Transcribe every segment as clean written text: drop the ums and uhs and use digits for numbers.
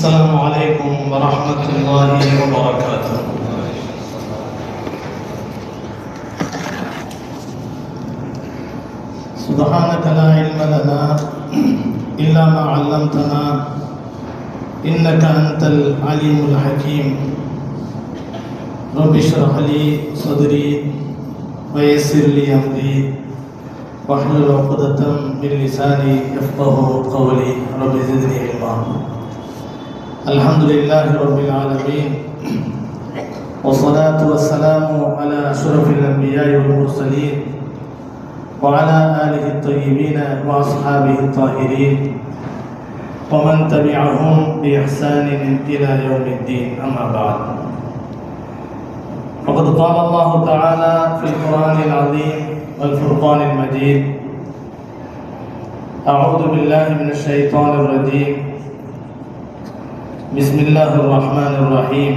السلام عليكم ورحمة الله وبركاته. سبحانك لا علم لنا إلا ما علمتنا إنك أنت العليم الحكيم. رب اشرح لي صدري ويسر لي أمري واحلل عقدة من لساني يفقهوا قولي. رب زدني علما. الحمد لله رب العالمين، والصلاة والسلام على أشرف الأنبياء والمرسلين وعلى آله الطيبين وأصحابه الطاهرين ومن تبعهم بإحسان إلى يوم الدين. أما بعد، فقد قال الله تعالى في القرآن العظيم والفرقان المجيد: أعوذ بالله من الشيطان الرجيم، بسم الله الرحمن الرحيم.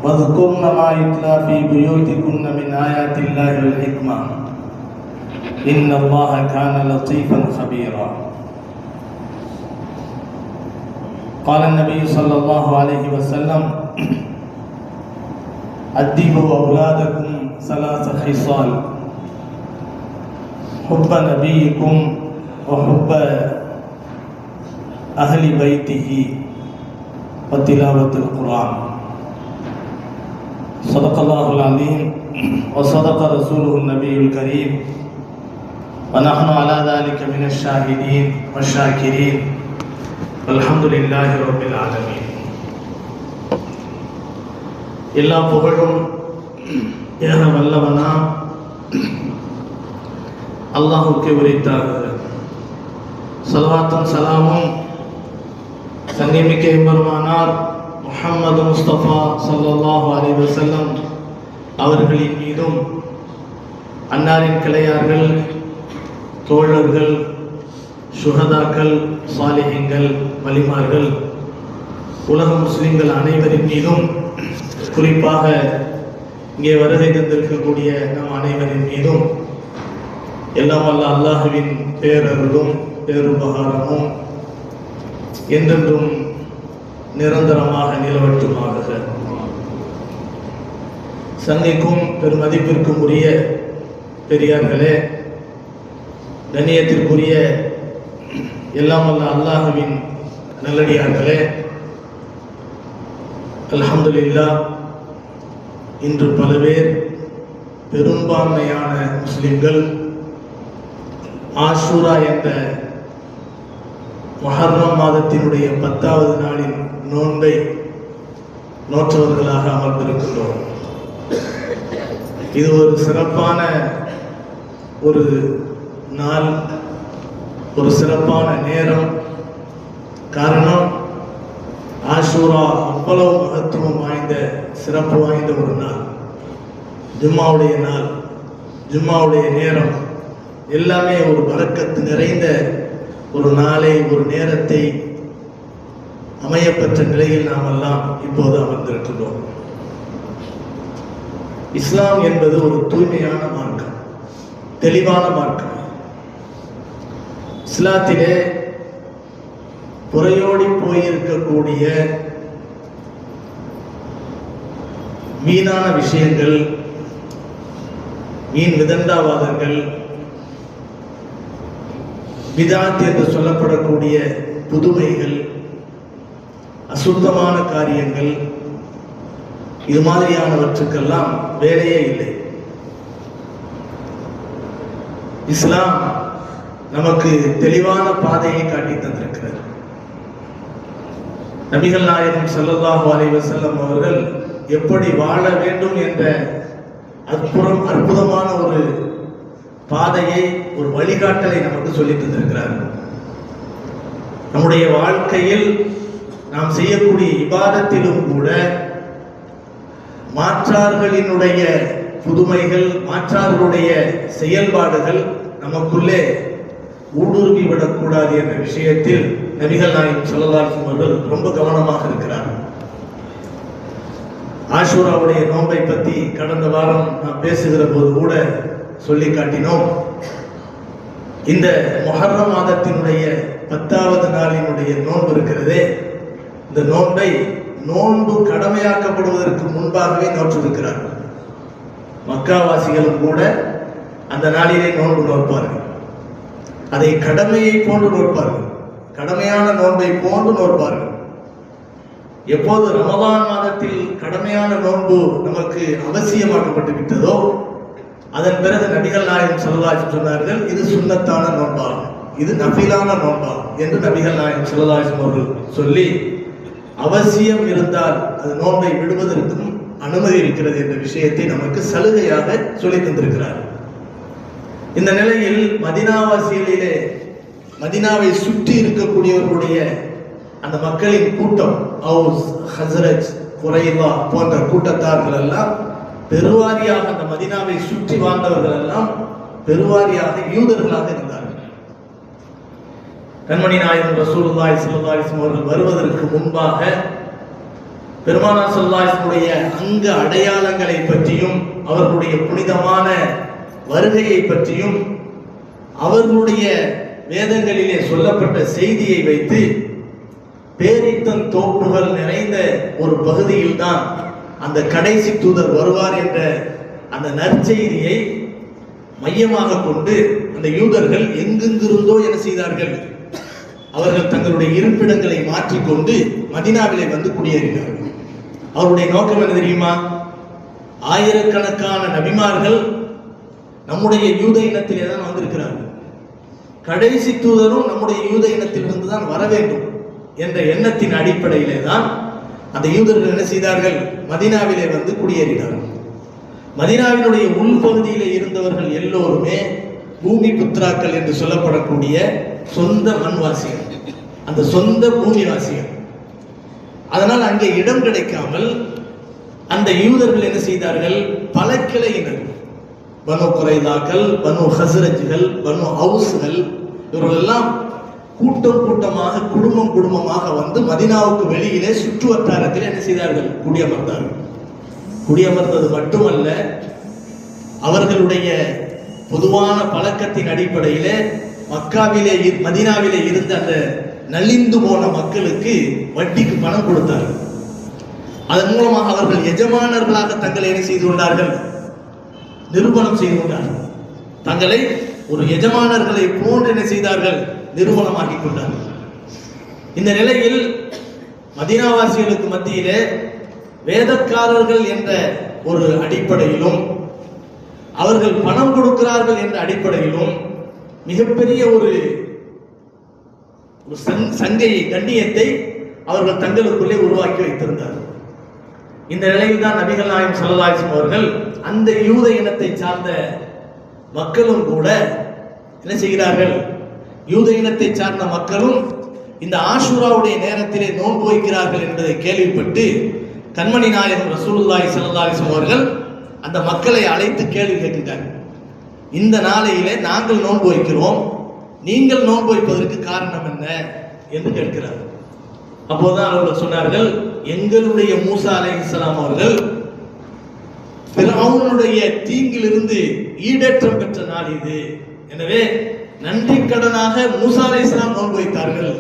واذكرن ما يتلى في بيوتكن من آيات الله والحكمة إن الله كان لطيفا خبيرا. قال النبي صلى الله عليه وسلم: أدبوا أولادكم ثلاث خصال: حب نبيكم وحب أهل بيته وتلاوة القرآن. صدق الله العظيم وصدق رسوله النبي الكريم، ونحن على ذلك من الشاهدين والشاكرين، والحمد لله رب العالمين. எல்லா புகழும் ஏக வல்லவனா அல்லாஹுக்கு உரித்தாகுக. ஸலவாத்தும் சலாமும் சங்கமிக்க எம்பெருமானார் முஹம்மது முஸ்தபா ஸல்லல்லாஹு அலைஹி வஸல்லம் அவர்களின் மீதும், அன்னாரின் கிளையார்கள், தோழர்கள், சுஹதாக்கள், சாலிஹீன்கள், வலிமார்கள், உலக முஸ்லிம்கள் அனைவரின் மீதும், குறிப்பாக இங்கே வருகை தந்திருக்கக்கூடிய நம் அனைவரின் மீதும் எல்லாம் வல்ல அல்லாஹுவின் பேரருளும் பேருபகாரமும் என்றென்றும் நிரந்தரமாக நிலவட்டுமாக. சங்கைக்கும் பெருமதிப்பிற்கும் உரிய பெரியார்களே, கண்ணியத்திற்குரிய எல்லாம் வல்ல அல்லாஹுவின் நல்லடியார்களே, அல்ஹம்துலில்லாஹ், இன்று பல பேர், பெரும்பான்மையான முஸ்லிம்கள் ஆஷூரா என்ற முஹர்ரம் மாதத்தினுடைய 10வது நாளின் நோன்பை நோற்றவர்களாக அமர்ந்திருக்கின்றோம். இது ஒரு சிறப்பான ஒரு நாள், ஒரு சிறப்பான நேரம். காரணம், ஆஷூரா அவ்வளவு மகத்துவம் வாய்ந்த, சிறப்பு வாய்ந்த ஒரு நாள், ஜும்மாவுடைய நாள், ஜும்மாவுடைய நேரம், எல்லாமே ஒரு பரக்கத்து நிறைந்த ஒரு நாளை, ஒரு நேரத்தை அமையப்பெற்ற நிலையில் நாம் எல்லாம் இப்போது அமர்ந்திருக்கின்றோம். இஸ்லாம் என்பது ஒரு தூய்மையான மார்க்கம், தெளிவான மார்க்கம். இஸ்லாத்திலே புறையோடி போயிருக்கக்கூடிய வீணான விஷயங்கள், வீண் விதண்டாவாதங்கள், பிதாத் என்று சொல்லப்படக்கூடிய புதுமைகள், அசுத்தமான காரியங்கள், இது மாதிரியானவற்றுக்கெல்லாம் வேலையே இல்லை. இஸ்லாம் நமக்கு தெளிவான பாதையை காட்டி தந்திருக்கிறது. நபிகள் நாயகம் ஸல்லல்லாஹு அலைஹி வஸல்லம் அவர்கள் எப்படி வாழ வேண்டும் என்ற அற்புதமான ஒரு பாதையை, ஒரு வழிகாட்டலை நமக்கு சொல்லி தந்திருக்கிறார். நம்முடைய வாழ்க்கையில் நாம் செய்யக்கூடிய இபாதத்திலும் கூட மாற்றார்களினுடைய புதுமைகள், மாற்றார்களுடைய செயல்பாடுகள் நமக்குள்ளே ஊடுருவி விடக்கூடாது என்ற விஷயத்தில் நபிகள் நாயகம் ஸல்லல்லாஹு அலைஹி வஸல்லம் அவர்கள் ரொம்ப கவனமாக இருக்கிறார். ஆஷூராவுடைய நோன்பை பற்றி கடந்த வாரம் நாம் பேசுகிற போது கூட சொல்லி காட்டினோம். இந்த முஹர்ரம் மாதத்தினுடைய 10வது நாளினுடைய நோன்பு இருக்கிறதே, இந்த நோன்பு கடமையாக்கப்படுவதற்கு முன்பாகவே நோற்றிருக்கிறார்கள். மக்காவாசிகளும் கூட அந்த நாளிலே நோன்பு நோற்பார்கள். அதை கடமையை போன்று நோற்பார்கள், கடமையான நோன்பை போன்று நோற்பார்கள். எப்போது ரமலான் மாதத்தில் கடமையான நோன்பு நமக்கு அவசியமாக்கப்பட்டு விட்டதோ அதன் பிறகு நபிகள் நாயகம் ஸல்லல்லாஹு அலைஹி வஸல்லம் சொன்னார்கள், இது சுன்னத்தான நோன்பாகும், இது நஃபிலான நோன்பாகும் என்று நபிகள் நாயகம் ஸல்லல்லாஹு அலைஹி வஸல்லம் அவர்கள் சொல்லி, அவசியம் இருந்தால் அது நோன்பை விடுவதற்கும் அனுமதி இருக்கிறது என்ற விஷயத்தை நமக்கு சலுகையாக சொல்லி தந்திருக்கிறார். இந்த நிலையில் மதீனாவாசிகளிலே, மதீனாவை சுற்றி இருக்கக்கூடியவர்களுடைய அந்த மக்களின் கூட்டம், அவுஸ், ஹஸ்ரஜ், குரைவா போன்ற கூட்டத்தார்கள் எல்லாம் பெருவாரியாக, அந்த மதீனாவை சுற்றி வாழ்ந்தவர்கள் எல்லாம் பெருவாரியாக யூதர்களாக இருந்தார்கள். கண்மணி நாயகம் ரசூலுல்லாஹி ஸல்லல்லாஹு அலைஹி வஸல்லம் அவர்கள் வருவதற்கு முன்பாக பெருமானார் ஸல்லல்லாஹு அலைஹி வஸல்லம் அங்க அடையாளங்களை பற்றியும் அவர்களுடைய புனிதமான வருகையை பற்றியும் அவர்களுடைய வேதங்களிலே சொல்லப்பட்ட செய்தியை வைத்து பேரித்தன் தோப்புகள் நிறைந்த ஒரு பகுதியில் தான் அந்த கடைசி தூதர் வருவார் என்ற அந்த நற்செய்தியை மையமாக கொண்டு அந்த யூதர்கள் எங்கெங்கிருந்தோ என்ன செய்தார்கள், அவர்கள் தங்களுடைய இருப்பிடங்களை மாற்றிக்கொண்டு மதீனாவிலே வந்து குடியேறினார்கள். அவருடைய நோக்கம் என்ன தெரியுமா? ஆயிரக்கணக்கான நபிமார்கள் நம்முடைய யூத இனத்திலே தான் வந்திருக்கிறார்கள், கடைசி தூதரும் நம்முடைய யூத இனத்திலிருந்து தான் வர வேண்டும் என்ற எண்ணத்தின் அடிப்படையிலே தான் அந்த யூதர்கள் என்ன செய்தார்கள், மதீனாவிலே வந்து குடியேறினார்கள். மதீனாவினுடைய உள்பகுதியிலே இருந்தவர்கள் எல்லோருமே பூமி புத்ராக்கள் என்று சொல்லப்படக்கூடிய சொந்த மண்வாசிகள், அந்த சொந்த பூமிவாசிகள். அதனால் அங்கே இடம் கிடைக்காமல் அந்த யூதர்கள் என்ன செய்தார்கள், பல கிளையினர், பனு குரைதாக்கள், பனு ஹஸ்ரஜ்கள், பனு அவுஸ்கள், இவர்கள் எல்லாம் கூட்டம் கூட்டமாக, குடும்பம் குடும்பமாக வந்து மதீனாவுக்கு வெளியிலே சுற்று வட்டாரத்தில் என்ன செய்தார்கள், குடியமர்ந்தார்கள். குடியமர்ந்தது மட்டுமல்ல, அவர்களுடைய பொதுவான பழக்கத்தின் அடிப்படையிலே மக்காவிலே, மதீனாவிலே இருந்த அந்த நலிந்து போன மக்களுக்கு வட்டிக்கு பணம் கொடுத்தார்கள். அதன் மூலமாக அவர்கள் எஜமானர்களாக தங்களை என்ன செய்து கொண்டார்கள், நிரூபணம் செய்து கொண்டார்கள். தங்களை ஒரு எஜமானர்களை போன்று என்ன செய்தார்கள், நிறுவனமாக்கி கொண்டார்கள். இந்த நிலையில் மதீனாவாசிகளுக்கு மத்தியிலே வேதக்காரர்கள் என்ற ஒரு அடிப்படையிலும் அவர்கள் பணம் கொடுக்கிறார்கள் என்ற அடிப்படையிலும் மிகப்பெரிய ஒரு சங்கையை, கண்ணியத்தை அவர்கள் தங்களுக்குள்ளே உருவாக்கி வைத்திருந்தார்கள். இந்த நிலையில் தான் நபிகள் நாயகம் ஸல்லல்லாஹு அலைஹி வஸல்லம் அவர்கள் அந்த யூத இனத்தை சார்ந்த மக்களும் கூட என்ன செய்கிறார்கள், யூத இனத்தை சார்ந்த மக்களும் இந்த ஆஷூராவுடைய நேரத்திலே நோன்பு வைக்கிறார்கள் என்பதை கேள்விப்பட்டு கண்மணி நாயகம் ரசூலுல்லாஹி ஸல்லல்லாஹு அலைஹி வஸல்லம் அவர்கள் அந்த மக்களை அழைத்து கேள்வி கேட்கிறார்கள். இந்த நாளையிலே நாங்கள் நோன்பு வைக்கிறோம், நீங்கள் நோன்பு வைப்பதற்கு காரணம் என்ன என்று கேட்கிறார்கள். அப்போதுதான் அவர்கள் சொன்னார்கள், எங்களுடைய மூசா அலைஹிஸ்ஸலாம் அவர்கள் ஃபிரௌனுடைய தீங்கிலிருந்து ஈடேற்றம் பெற்ற நாள் இது, எனவே நன்றி கடனாக மூசா அலைஹிஸ்ஸலாம் நோன்பு வைத்தார்கள்,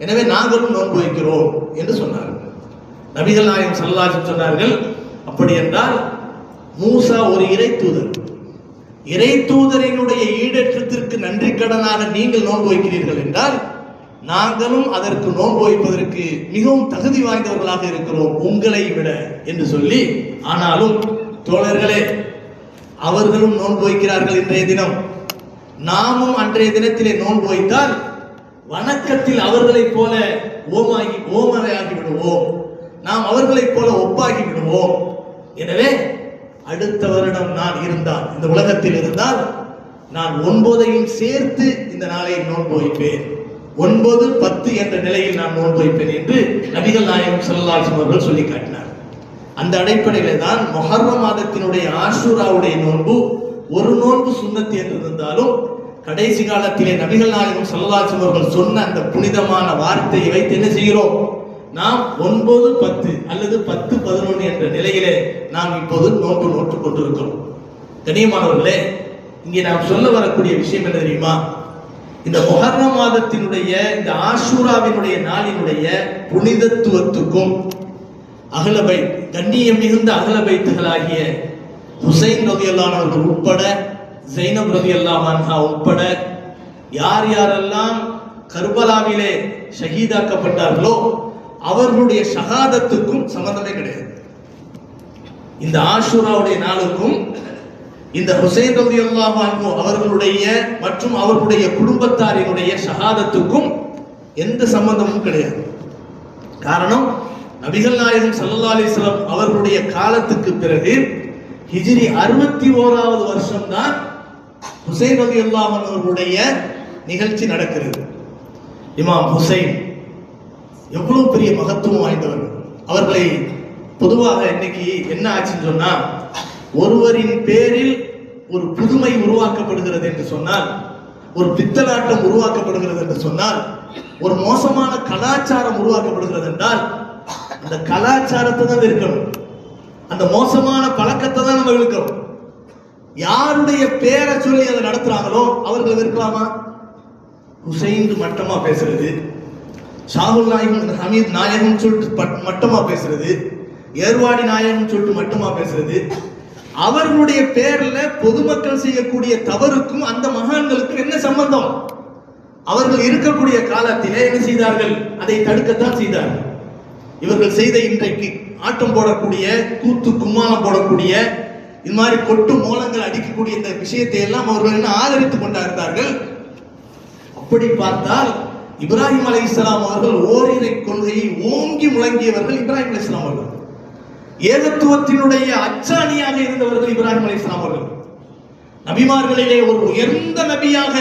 எனவே நாங்களும் நோன்பு வைக்கிறோம் என்று சொன்னார்கள். நபிகள் நாயகம் ஸல்லல்லாஹு அலைஹி வஸல்லம் சொன்னார்கள், அப்படி என்றால் மூசா ஒரு இறை தூதர், இறை தூதரினுடைய ஈடேற்றத்திற்கு நன்றி கடனாக நீங்கள் நோன்பு வைக்கிறீர்கள் என்றால் நாங்களும் அதற்கு நோன்பு வைப்பதற்கு மிகவும் தகுதி வாய்ந்தவர்களாக இருக்கிறோம் உங்களை விட என்று சொல்லி, ஆனாலும் தோழர்களே, அவர்களும் நோன்பு வைக்கிறார்கள் இன்றைய தினம், நாமும் அன்றைய தினத்திலே நோன்பு வைத்தால் வணக்கத்தில் அவர்களைப் போல ஓமரையாகி விடுவோம், நாம் அவர்களைப் போல ஒப்பாகி விடுவோம். எனவே அடுத்த வருடம் நான் இருந்தால், இந்த உலகத்தில் இருந்தால், நான் 9ஐயும் சேர்த்து இந்த நாளை நோன்பு வைப்பேன், 9, 10 என்ற நிலையில் நான் நோன்பு வைப்பேன் என்று நபிகள் நாயகம் ஸல்லல்லாஹு அலைஹி வஸல்லம் அவர்கள் சொல்லி காட்டினார். அந்த அடிப்படையிலே தான் முஹர்ரம் மாதத்தினுடைய ஆஷூராவுடைய நோன்பு ஒரு நோன்பு சுன்னத்து என்று இருந்தாலும், கடைசி காலத்திலே நபிகள் நாயகம் ஸல்லல்லாஹு அலைஹி வஸல்லம் அவர்கள் சொன்ன அந்த புனிதமான வார்த்தையை வைத்து என்ன செய்கிறோம், நாம் 9, 10 அல்லது 10, 11 என்ற நிலையிலே நாம் இப்போது நோன்பு நோற்றுக் கொண்டிருக்கிறோம். கண்ணியமானவர்களே, இங்கே நாம் சொல்ல வரக்கூடிய விஷயம் என்ன தெரியுமா, இந்த முஹர்ரம் மாதத்தினுடைய இந்த ஆஷூராவினுடைய நாளினுடைய புனிதத்துவத்துக்கும் அஹ்ல பைத் கண்ணியம் மிகுந்த அஹ்ல பைத்துகளாகிய ஹுசைன் ரலியல்லாஹு அன்ஹு உட்பட ஸைனப் ரலியல்லாஹு அன்ஹா உட்பட யார் யாரெல்லாம் கர்பலாவிலே ஷஹீதாக்கப்பட்டார்களோ அவர்களுடைய ஷஹாதத்துக்கும் சம்பந்தமே கிடையாது. இந்த ஆஷூராவுடைய நாளுக்கும் இந்த ஹுசைன் ரலியல்லாஹு அன்ஹு அவர்களுடைய மற்றும் அவர்களுடைய குடும்பத்தாரினுடைய ஷஹாதத்துக்கும் எந்த சம்பந்தமும் கிடையாது. காரணம், நபிகள் நாயகம் ஸல்லல்லாஹு அலைஹி வஸல்லம் அவர்களுடைய காலத்துக்கு பிறகு ஹிஜ்ரி 61வது வருஷம் தான் ஹுசைன் ரலியல்லாஹு அன்ஹு அவர்களுடைய நிகழ்ச்சி நடக்கிறது. இமாம் ஹுசைன் எவ்வளவு பெரிய மகத்துவம் வாய்ந்தவர்கள். அவர்களை பொதுவாக இன்னைக்கு என்ன ஆச்சுன்னு சொன்னா, ஒருவரின் பேரில் ஒரு புதுமை உருவாக்கப்படுகிறது என்று சொன்னால், ஒரு பித்தலாட்டம் உருவாக்கப்படுகிறது என்று சொன்னால், ஒரு மோசமான கலாச்சாரம் உருவாக்கப்படுகிறது என்றால் அந்த கலாச்சாரத்தை தான் இருக்கணும், அந்த மோசமான பழக்கத்தை தான் நம்ம இருக்கணும். யாருடைய பேரை சொல்லி அதை நடத்துறாங்களோ அவர்கள் இருக்கலாமா? ஹுசைன் மட்டமா பேசுறது, ஷாகுல் நாயகம் ஹமீத் நாயகம் சொல்லிட்டு மட்டமா பேசுறது, ஏர்வாடி நாயகம் சொல்லிட்டு மட்டமா பேசுறது, அவர்களுடைய பேர்ல பொதுமக்கள் செய்யக்கூடிய தவறுக்கும் அந்த மகான்களுக்கும் என்ன சம்பந்தம்? அவர்கள் இருக்கக்கூடிய காலத்திலே என்ன செய்தார்கள்? அதை தடுக்கத்தான் செய்தார்கள். இவர்கள் செய்த இன்றைக்கு ஆட்டம் போடக்கூடிய, கூத்து கும்மாளம் போடக்கூடிய, இது மாதிரி கொட்டு மூலங்கள் அடிக்கக்கூடிய இந்த விஷயத்தை எல்லாம் அவர்கள் என்ன ஆதரித்துக் கொண்டார்கள். அப்படி பார்த்தால் இப்ராஹிம் அலைஹிஸ்ஸலாம் அவர்கள் ஓரிரை கொள்கையை ஓங்கி முழங்கியவர்கள் இப்ராஹிம் அலைஹிஸ்ஸலாம் அவர்கள். ஏகத்துவத்தினுடைய அச்சாணியாக இருந்தவர்கள் இப்ராஹிம் அலைஹிஸ்ஸலாம் அவர்கள். நபிமார்களிலே ஒரு உயர்ந்த நபியாக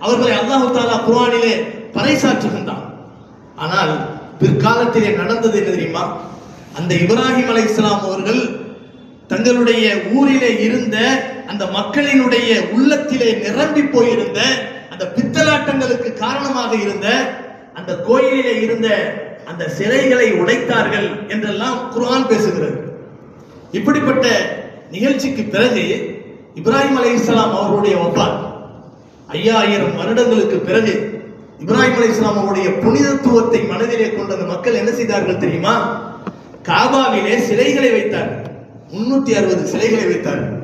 அவர்களை அல்லாஹ் தஆலா குர்ஆனிலே பறைசாற்றுகின்றார். ஆனால் பிற்காலத்திலே நடந்தது என்ன தெரியுமா? அந்த இப்ராஹிம் அலைஹிஸ்ஸலாம் அவர்கள் தங்களுடைய ஊரிலே இருந்த அந்த மக்களினுடைய உள்ளத்திலே நிரம்பி போயிருந்த அந்த பித்தலாட்டங்களுக்கு காரணமாக இருந்த அந்த கோயிலிலே இருந்த அந்த சிலைகளை உடைத்தார்கள் என்றெல்லாம் குர்ஆன் பேசுகிறது. இப்படிப்பட்ட நிகழ்ச்சிக்கு பிறகு இப்ராஹிம் அலைஹிஸ்ஸலாம் அவர்களுடைய வஃபாத் 5000 வருடங்களுக்கு பிறகு இப்ராஹிம் அலைஹிஸ்ஸலாம் அவருடைய புனிதத்துவத்தை மனதிலே கொண்ட அந்த மக்கள் என்ன செய்தார்கள் தெரியுமா? காபாவிலே சிலைகளை வைத்தார்கள். 360 சிலைகளை வைத்தார்கள்.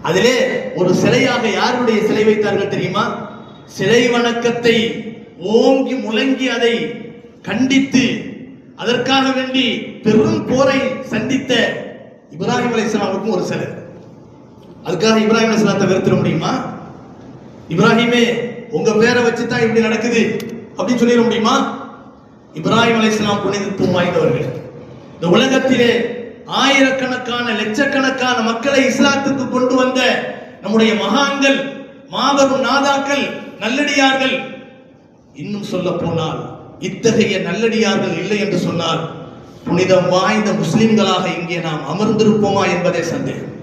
அதிலே ஒரு சிலையாக யாருடைய சிலை வைத்தார்கள் தெரியுமா? சிலை வணக்கத்தை ஓங்கி முழங்கி அதை கண்டித்து அதற்காக வேண்டி பெரும் போரை சந்தித்த இப்ராஹிம் அலைஹிஸ்ஸலாமுக்கும் ஒரு சிலை. அதுக்காக இப்ராஹிம் அலைஹிஸ்ஸலாத்தை வெறுத்துட முடியுமா? இப்ராஹிமே உங்க பேரை வச்சுதான் இப்படி நடக்குது அப்படின்னு சொல்லிட முடியுமா? இப்ராஹிம் அலைஹிஸ்ஸலாம் புனிதத்துவம் வாய்ந்தவர்கள். இந்த உலகத்திலே ஆயிரக்கணக்கான லட்சக்கணக்கான மக்களை இஸ்லாத்துக்கு கொண்டு வந்த நம்முடைய மகான்கள், மாபெரும் நாதாக்கள், நல்லடியார்கள். இன்னும் சொல்ல போனால் இத்தகைய நல்லடியார்கள் இல்லை என்று சொன்னால் புனிதம் வாய்ந்த முஸ்லிம்களாக இங்கே நாம் அமர்ந்திருப்போமா என்பதே சந்தேகம்.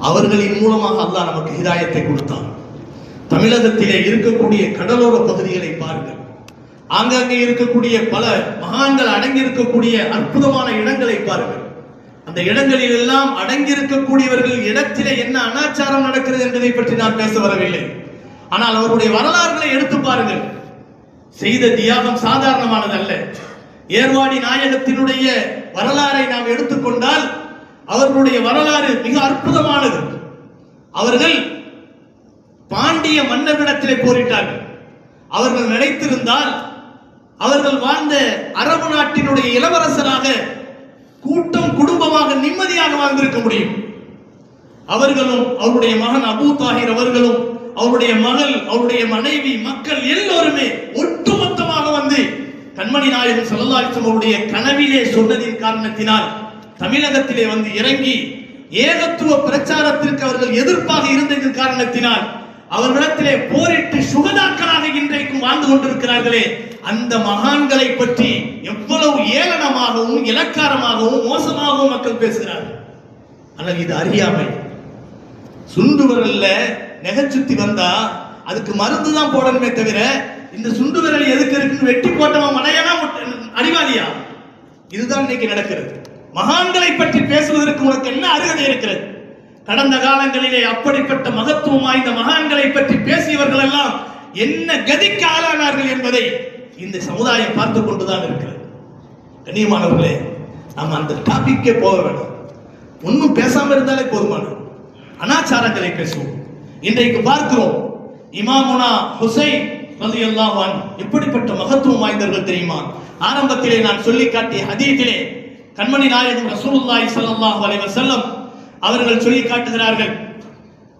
அவர்களின் மூலமாக அல்லாஹ் நமக்கு ஹிதாயத்தை கொடுத்தான். தமிழகத்திலே இருக்கக்கூடிய கடலோர பகுதிகளை பாருங்கள். ஆங்காங்கே இருக்கக்கூடிய பல மகான்கள் அடங்கி இருக்கக்கூடிய அற்புதமான இடங்களை பாருங்கள். அந்த இடங்களில் எல்லாம் அடங்கி இருக்கக்கூடியவர்கள் இடத்திலே என்ன அனாச்சாரம் நடக்கிறது என்பதை பற்றி நான் பேச வரவில்லை. ஆனால் அவருடைய வரலாறுகளை எடுத்து பாருங்கள். செய்த தியாகம் சாதாரணமானது அல்ல. ஏர்வாடி நாயகத்தினுடைய வரலாறை நாம் எடுத்துக்கொண்டால் அவர்களுடைய வரலாறு மிக அற்புதமானது. அவர்கள் பாண்டிய மன்னர்களிடத்திலே போரிட்டார்கள். அவர்கள் நினைத்திருந்தால் அவர்கள் வாழ்ந்த அரபு நாட்டினுடைய இளவரசராக கூட்டம் குடும்பமாக நிம்மதியாக வாழ்ந்திருக்க முடியும். அவர்களும் அவருடைய மகன் அபூ தாஹிர் அவர்களும் அவருடைய மகள், அவருடைய மனைவி, மக்கள் எல்லோருமே ஒட்டுமொத்தமாக வந்து கண்மணி நாயகம் ஸல்லல்லாஹு அலைஹி வஸல்லம் அவருடைய கனவிலே சொன்னதின் காரணத்தினால் தமிழகத்திலே வந்து இறங்கி ஏகத்துவ பிரச்சாரத்திற்கு அவர்கள் எதிர்ப்பாக இருந்ததின் காரணத்தினால் அவர்களிடத்திலே போரிட்டு சுகதாக்களாக இன்றைக்கும் வாழ்ந்து கொண்டிருக்கிறார்களே, அந்த மகான்களை பற்றி எவ்வளவு ஏளனமாகவும் இலக்காரமாகவும் மோசமாகவும் மக்கள் பேசுகிறார்கள். ஆனால் இது அறியாமை. சுண்டு விரல்ல நெகச்சுத்தி வந்தா அதுக்கு மருந்து தான் போடணுமே தவிர இந்த சுண்டு விரல் எதுக்கு இருக்குன்னு வெட்டி போட்டவன் மலையானா அறிவாளியா? இதுதான் இன்னைக்கு நடக்கிறது. மகான்களை பற்றி பேசுவதற்கு உனக்கு என்ன அருகதை இருக்கிறது? கடந்த காலங்களிலே அப்படிப்பட்ட மகத்துவம் வாய்ந்த மகான்களை பற்றி பேசியவர்கள் எல்லாம் என்ன கதிக்கு ஆளானார்கள் என்பதை இந்த சமுதாயம் பார்த்து கொண்டுதான் இருக்கிறது. கண்ணியமானவர்களே, நாம் அந்த டாபிக்கே போக வேண்டாம், ஒன்னும் பேசாம இருந்தாலே போதுமானது. அனாச்சாரங்களை பேசுவோம். இன்றைக்கு பார்க்கிறோம், இமாமுனா ஹுசைன் ரலியல்லாஹு அன்ஹு எப்படிப்பட்ட மகத்துவம் வாய்ந்தவர்கள் தெரியுமா? ஆரம்பத்திலே நான் சொல்லி காட்டிய ஹதீஸிலே கண்மணி நாயகம் ரசூலுல்லாஹி ஸல்லல்லாஹு அலைஹி வஸல்லம் அவர்கள் சொல்லி காட்டுகிறார்கள்,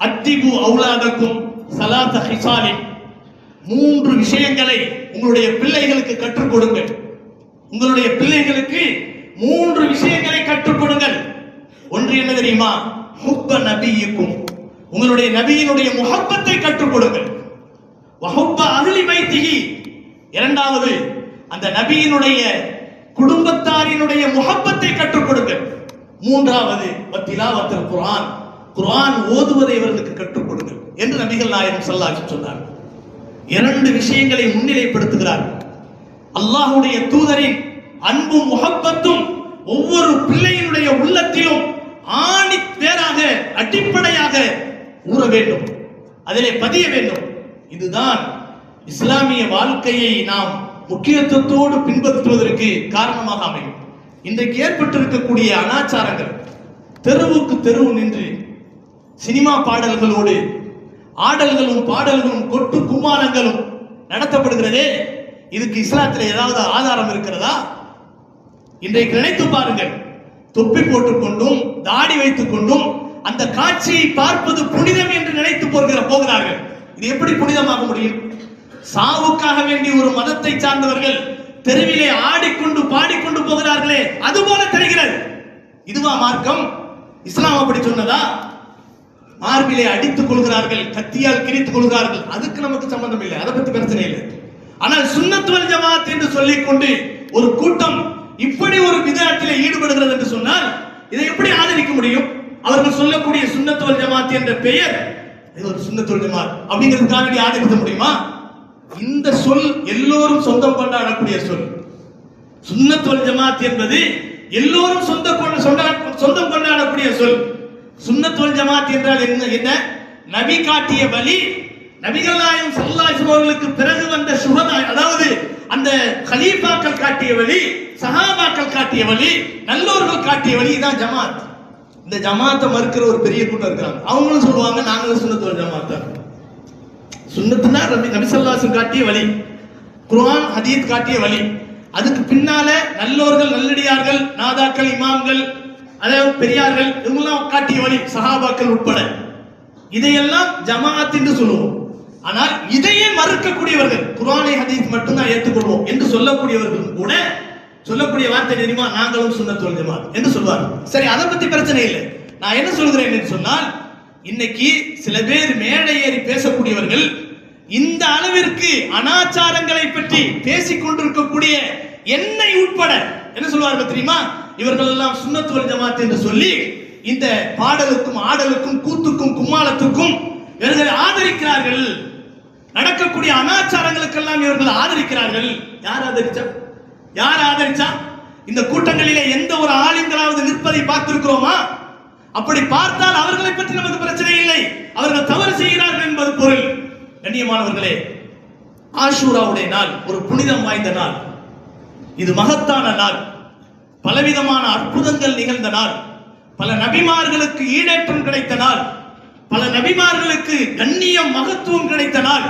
அத்திபு அவுலாதக்கும் ஸலாத ஹிசாலின், 3 விஷயங்களை உங்களுடைய பிள்ளைகளுக்கு கற்றுக் கொடுங்கள். உங்களுடைய பிள்ளைகளுக்கு 3 விஷயங்களை கற்றுக் கொடுங்கள். ஒன்று என்ன தெரியுமா? ஹுப்ப நபியிக்கும், உங்களுடைய நபியினுடைய முஹப்பத்தை கற்றுக் கொடுங்கள். வஹுப்ப அஹ்லி பைத்திஹி, இரண்டாவது அந்த நபியினுடைய குடும்பத்தாரினுடைய முஹப்பத்தை கற்றுக் கொடுங்கள். மூன்றாவது வத்திலாவத்துல் குர்ஆன், குர்ஆன் ஓதுவதை இவர்களுக்கு கற்றுக் கொடுங்கள் என்று நபிகள் நாயகம் ஸல்லல்லாஹு அலைஹி வஸல்லம் சொன்னார். 2 விஷயங்களை முன்னிலைப்படுத்துகிறார். அல்லாஹ்வுடைய தூதரின் அன்பும் முஹப்பத்தும் ஒவ்வொரு பிள்ளையினுடைய உள்ளத்திலும் ஆணி வேராக அடிப்படையாக ஊற வேண்டும், அதிலே பதிய வேண்டும். இதுதான் இஸ்லாமிய வாழ்க்கையை நாம் முக்கியத்துவத்தோடு பின்பற்றுவதற்கு காரணமாக அமையும். இன்றைக்கு ஏற்பட்டிருக்கக்கூடிய அனாச்சாரங்கள், தெருவுக்கு தெருவு நின்று சினிமா பாடல்களோடு ஆடல்களும் பாடல்களும் கொட்டு கும்மாளங்களும் நடத்தப்படுகிறதே, இதுக்கு இஸ்லாத்தில் ஏதாவது ஆதாரம் இருக்கிறதா? இன்றைக்கு நினைத்து பாருங்கள், தொப்பி போட்டுக்கொண்டும் தாடி வைத்துக் கொண்டும் அந்த காட்சியை பார்ப்பது புனிதம் என்று நினைத்து போகிறார்கள். இது எப்படி புனிதமாக முடியும்? சாவுக்காக வேண்டி ஒரு மதத்தை சார்ந்தவர்கள் தெருவிலே ஆடிக்கொண்டு பாடிக்கொண்டு போகிறார்களே, அதுபோல தெரிகிறது. இதுவா மார்க்கம்? இஸ்லாம் அப்படி சொன்னதா? மார்பிலே அடித்துக் கொள்கிறார்கள், கத்தியால் கிழித்துக் கொள்கிறார்கள், அதுக்கு நமக்கு சம்பந்தம் இல்லை, அதை பத்தி பிரச்சனை இல்லை. ஆனால் சுன்னத் வல் ஜமாத் என்று சொல்லிக் கொண்டு ஒரு கூட்டம் இப்படி ஒரு பிதஅத்திலே ஈடுபடுகிறது என்று சொன்னால் இதை எப்படி ஆதரிக்க முடியும்? அவர்கள் சொல்லக்கூடிய சுன்னத் வல் ஜமாத் என்ற பெயர், இது ஒரு சுன்னத் வல் ஜமாத் அப்படிங்கிறதுக்காக ஆதரிக்க முடியுமா? இந்த சொல் எல்லோரும் சொந்தம் கொண்டாடக்கூடிய சொல். சுன்னத் வல் ஜமாத் என்பது எல்லோரும் சொந்தம் கொண்டாடக்கூடிய சொல். சுன்னத் வல் ஜமாத் என்றால் என்ன? நபி காட்டிய வழி, நபிகள் நாயகம் ஸல்லல்லாஹு அலைஹி வஸல்லம் அவர்களுக்கு பிறகு வந்த சுஹதா, அதாவது அந்த கலீஃபாக்கள் காட்டிய வழி, சஹாபாக்கள் காட்டிய வழி, நல்லோர்கள் காட்டிய வழி, இதான் ஜமாத். இந்த ஜமாத்தை மறுக்கிற ஒரு பெரிய கூட்டம் இருக்கிறாங்க. அவங்களும் சொல்லுவாங்க, நாங்களும் சுன்னத் வல் ஜமாத் தான். சுன்னத்துனா நபி ஸல்லல்லாஹு அலைஹி வஸல்லம் காட்டிய வழி, குர்ஆன் ஹதீஸ் காட்டிய வழி, அதுக்கு பின்னால நல்லோர்கள், நல்லடியார்கள், நாதாக்கள், இமாம்கள், அதாவது பெரியார்கள், இவங்கெல்லாம் காட்டிய வழி, சஹாபாக்கள் உட்பட, இதையெல்லாம் ஜமாஅத் என்று சொல்லுவோம். ஆனால் இதையே மறுக்கக்கூடியவர்கள், குர்ஆனை ஹதீஸ் மட்டும்தான் ஏற்றுக்கொள்வோம் என்று சொல்லக்கூடியவர்கள் கூட சொல்லக்கூடிய வார்த்தை தெரியுமா? நாங்களும் சுன்னத் வல் ஜமாத் என்று சொல்வார். சரி, அதை பத்தி பிரச்சனை இல்லை. நான் என்ன சொல்கிறேன் என்று சொன்னால், இன்னைக்கு சில பேர் மேடை ஏறி பேசக்கூடியவர்கள் இந்த அளவிற்கு அனாச்சாரங்களை பற்றி பேசிக் கொண்டிருக்கக்கூடிய என்னை உட்பட என்ன சொல்வார்கள் தெரியுமா? இவர்கள் எல்லாம் சுன்னத் வல் ஜமாத் என்று சொல்லி இந்த பாடலுக்கும் ஆடலுக்கும் கூத்துக்கும் கும்மாளத்துக்கும் இவர்கள் ஆதரிக்கிறார்கள். நடக்கக்கூடிய அனாச்சாரங்களுக்கெல்லாம் இவர்கள் ஆதரிக்கிறார்கள். யார் ஆதரிச்சா? யார் ஆதரிச்சா? இந்த கூட்டங்களிலே எந்த ஒரு ஆளுங்களாவது நிற்பதை பார்த்திருக்கிறோமா? அப்படி பார்த்தால் அவர்களை பற்றி நமக்கு பிரச்சனை இல்லை, அவர்கள் தவறு செய்கிறார்கள் என்பது பொருள். கண்ணியமானவர்களே, ஆஷூராவுடைய நாள் ஒரு புனிதம் வாய்ந்த நாள். இது மகத்தான நாள், பலவிதமான அற்புதங்கள் நிகழ்ந்த நாள், பல நபிமார்களுக்கு ஈடேற்றம் கிடைத்த நாள், பல நபிமார்களுக்கு கண்ணியம் மகத்துவம் கிடைத்த நாள்.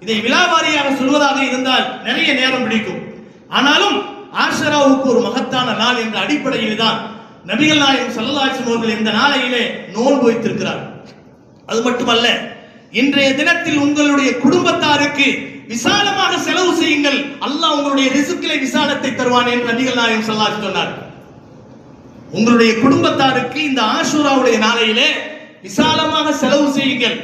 இதை விலாவாரியாக சொல்வதாக இருந்தால் நிறைய நேரம் பிடிக்கும். ஆனாலும் ஆஷராவுக்கு ஒரு மகத்தான நாள் என்ற அடிப்படையில் தான் நபிகள் நாயகம் ஸல்லல்லாஹு அலைஹி வஸல்லம் அவர்கள் இந்த நாளையிலே நோன்பு வைத்திருக்கிறார். அது மட்டுமல்ல, இன்றைய தினத்தில் உங்களுடைய குடும்பத்தாருக்கு விசாலமாக செலவு செய்யுங்கள், அல்லாஹ் உங்களுடைய ரிஸ்கிலே விசாலத்தை தருவான் என்று நபிகள் நாயகம் ஸல்லல்லாஹு அலைஹி வஸல்லம் சொன்னார். உங்களுடைய குடும்பத்தாருக்கு இந்த ஆஷூராவுடைய நாளையிலே விசாலமாக செலவு செய்யுங்கள்,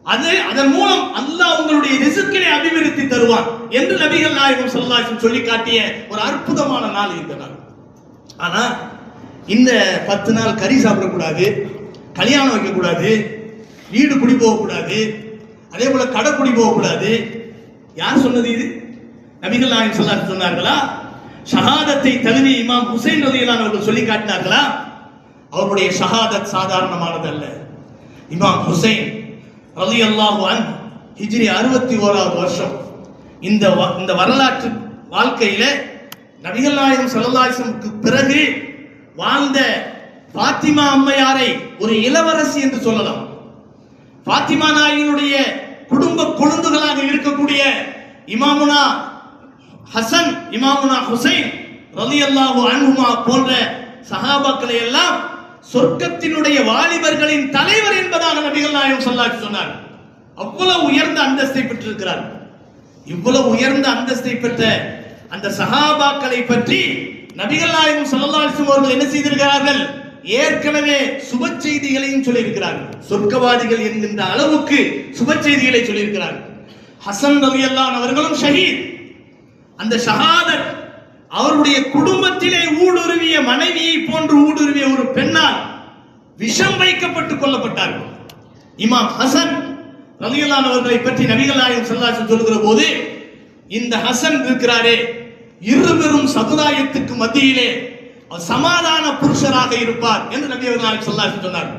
அதன் மூலம் அல்லாஹ் உங்களுடைய ரிஸ்கிலே அபிவிருத்தி தருவான் என்று நபிகள் நாயகம் ஸல்லல்லாஹு அலைஹி வஸல்லம் சொல்லி காட்டிய ஒரு அற்புதமான நாள் இந்த நாள். ஆனா இந்த 10 நாள் கறி சாப்பிடக்கூடாது, கல்யாணம் வைக்கக்கூடாது, வீடு குடி போகக்கூடாது, அதே போல கடை குடி போகக்கூடாது. யார் சொன்னது இது? நபிகள் நாயகம் ஸல்லல்லாஹு அலைஹி வஸல்லம் சொன்னார்களா? ஷஹாதத்தை தழுவி இமாம் ஹுசைன் ரலியல்லாஹு அன்ஹு அவர்கள் சொல்லி காட்டினார்களா? அவருடைய ஷஹாதத் சாதாரணமானது அல்ல. இமாம் ஹுசைன் ரலியல்லாஹு அன்ஹு ஹிஜ்ரி 61வது வருஷம். இந்த வரலாற்று வாழ்க்கையில நபிகள் நாயகம் ஸல்லல்லாஹு அலைஹி வஸல்லமுக்கு பிறகு வாழ்ந்த பாத்திமா அம்மையாரை ஒரு இளவரசி என்று சொல்லலாம். பாத்திமா நாயகினுடைய குடும்ப கொழுந்துகளாக இருக்கக்கூடிய இமாமுனா ஹசன், இமாமுனா ஹுசைன் ரலியல்லாஹு அன்ஹுமா போன்ற சஹாபாக்களை எல்லாம் சொர்க்கத்தினுடைய வாலிபர்களின் தலைவர் என்பதாக நபிகள் நாயகம் ஸல்லல்லாஹு அலைஹி வஸல்லம் சொன்னார். அவ்வளவு உயர்ந்த அந்தஸ்தை பெற்றிருக்கிறார். இவ்வளவு உயர்ந்த அந்தஸ்தை பெற்ற அந்த சஹாபாக்களை பற்றி நபிகள் நாயகம் ஸல்லல்லாஹு அலைஹி வஸல்லம் அவர்கள் என்ன செய்திருக்கிறார்கள்? ஏற்கனவே சுப செய்திகளையும் சொல்லியிருக்கிறார்கள். சொர்க்கவாதிகள் என்கின்ற அளவுக்கு சுப செய்திகளை சொல்லியிருக்கிறார்கள். ஹசன் ரலியல்லாஹு அன்ஹு அவர்களும் ஷஹீத். அந்த ஷஹாதத் அவருடைய குடும்பத்திலே ஊடுருவிய மனைவியை போன்று ஊடுருவிய ஒரு பெண்ணால் விஷம் வைக்கப்பட்டு கொல்லப்பட்டார்கள். இமாம் ஹசன் ரலியல்லாஹு அன்ஹு அவர்களை பற்றி நபிகள் நாயகம் ஸல்லல்லாஹு அலைஹி வஸல்லம் சொல்லுகிற போது, இந்த ஹசன் இருக்கிறாரே இருவரும் சமுதாயத்துக்கு மத்தியிலே சமாதான புருஷராக இருப்பார் என்று நபிகள் நாயகம் ஸல்லல்லாஹு அலைஹி வஸல்லம் சொன்னார்.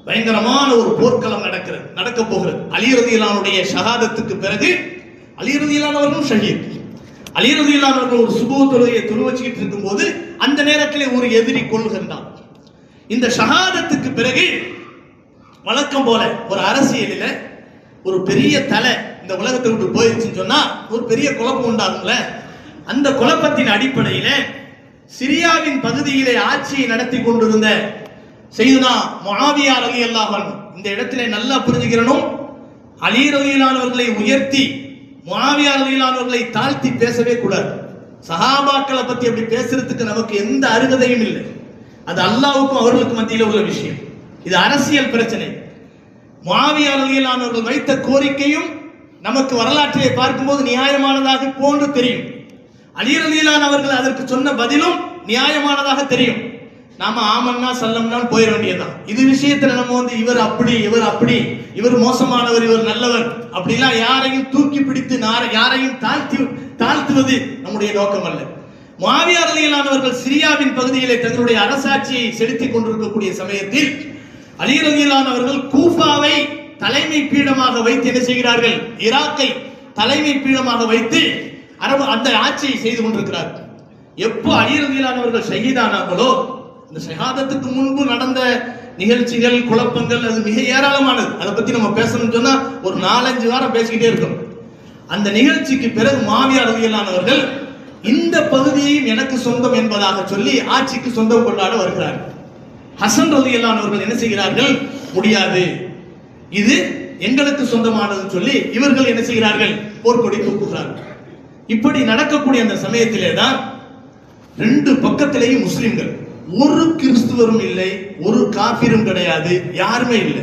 பயங்கரமான ஒரு போர்க்களம் நடக்க போகிறது. அலி ரலியல்லாஹு அன்ஹுடைய ஷஹாதத்துக்கு பிறகு அலி ரலியல்லாஹு அன்ஹு அவர்களும் ஷஹீத். அலி ரலியல்லாஹு அன்ஹு அவர்கள் ஒரு சுபஹ் தொழுகையை தொழுவச்சிட்டு இருக்கும்போது அந்த நேரத்திலே ஒரு எதிரி கொல்லுகின்றான். இந்த ஷஹாதத்துக்கு பிறகு வழக்கம் போல ஒரு அரசியலில் ஒரு பெரிய தலை இந்த உலகத்தை விட்டு போயிடுச்சுன்னு சொன்னா ஒரு பெரிய குழப்பம் உண்டாகும்ல. அந்த குழப்பத்தின் அடிப்படையில சிரியாவின் பகுதியிலே ஆட்சியை நடத்தி கொண்டிருந்த சையதுனா முஆவியா ரலியல்லாஹு அன்ஹு, இந்த இடத்திலே நல்லா புரிஞ்சுக்கிறணும், அலி ரலியல்லாஹு அன்ஹு அவர்களை உயர்த்தி முஆவியா ரலியல்லாஹு அன்ஹு அவர்களை தாழ்த்தி பேசவே கூடாது. சஹாபாக்களை பத்தி அப்படி பேசுறதுக்கு நமக்கு எந்த அருகதையும் இல்லை. அது அல்லாஹ்வுக்கும் அவர்களுக்கு மத்தியில் உள்ள விஷயம். இது அரசியல் பிரச்சனை. முஆவியா ரலியல்லாஹு அன்ஹு அவர்கள் வைத்த கோரிக்கையும் நமக்கு வரலாற்றிலே பார்க்கும்போது நியாயமானதாக போன்று தெரியும். அலி ரலியல்லாஹு அன்ஹு அவர்கள் அதற்கு சொன்ன பதிலும் நியாயமானதாக தெரியும். நாம ஆமன்னா சல்லம்னான்னு போயிட வேண்டியதுதான். இது விஷயத்துல நம்ம இவர் அப்படி இவர் அப்படி, இவர் மோசமானவர் இவர் நல்லவர் அப்படிலாம் யாரையும் தூக்கி பிடித்து யாரையும் தாழ்த்துவது நம்முடைய நோக்கம் அல்ல. முஆவியா ரலியல்லாஹு அன்ஹு அவர்கள் சிரியாவின் பகுதியிலே தங்களுடைய அரசாட்சியை செலுத்திக் கொண்டிருக்கக்கூடிய சமயத்தில் அலி ரலியல்லாஹு அன்ஹு அவர்கள் கூஃபாவை தலைமை பீடமாக வைத்து என்ன செய்கிறார்கள்? ஈராக்கை தலைமை பீடமாக வைத்து அந்த ஆட்சியை செய்து கொண்டிருக்கிறார். எப்போ அலி ரலியல்லாஹு அன்ஹு அவர்கள் ஷஹீதானார்களோ, இந்த ஷஹாதத்துக்கு முன்பு நடந்த நிகழ்ச்சிகள் குழப்பங்கள் அது மிக ஏராளமானது. அதை பத்தி நம்ம பேசணும்னு சொன்னா ஒரு 4-5 வாரம் பேசிக்கிட்டே இருக்கும். அந்த நிகழ்ச்சிக்கு பிறகு முஆவியா ரலியல்லாஹு அன்ஹு அவர்கள் இந்த பகுதியையும் எனக்கு சொந்தம் என்பதாக சொல்லி ஆட்சிக்கு சொந்தம் கொண்டாட வருகிறார். ஹசன் ரலியல்லாஹு அன்ஹு அவர்கள் என்ன செய்கிறார்கள்? முடியாது, இது எங்களுக்கு சொந்தமானது சொல்லி இவர்கள் என்ன செய்கிறார்கள்? போர்க்கொடி தூக்குகிறார்கள். இப்படி நடக்கக்கூடிய அந்த சமயத்திலே தான் 2 பக்கத்திலேயும் முஸ்லிம்கள், ஒரு கிறிஸ்துவரும் இல்லை, ஒரு காபிரும் கிடையாது, யாருமே இல்லை.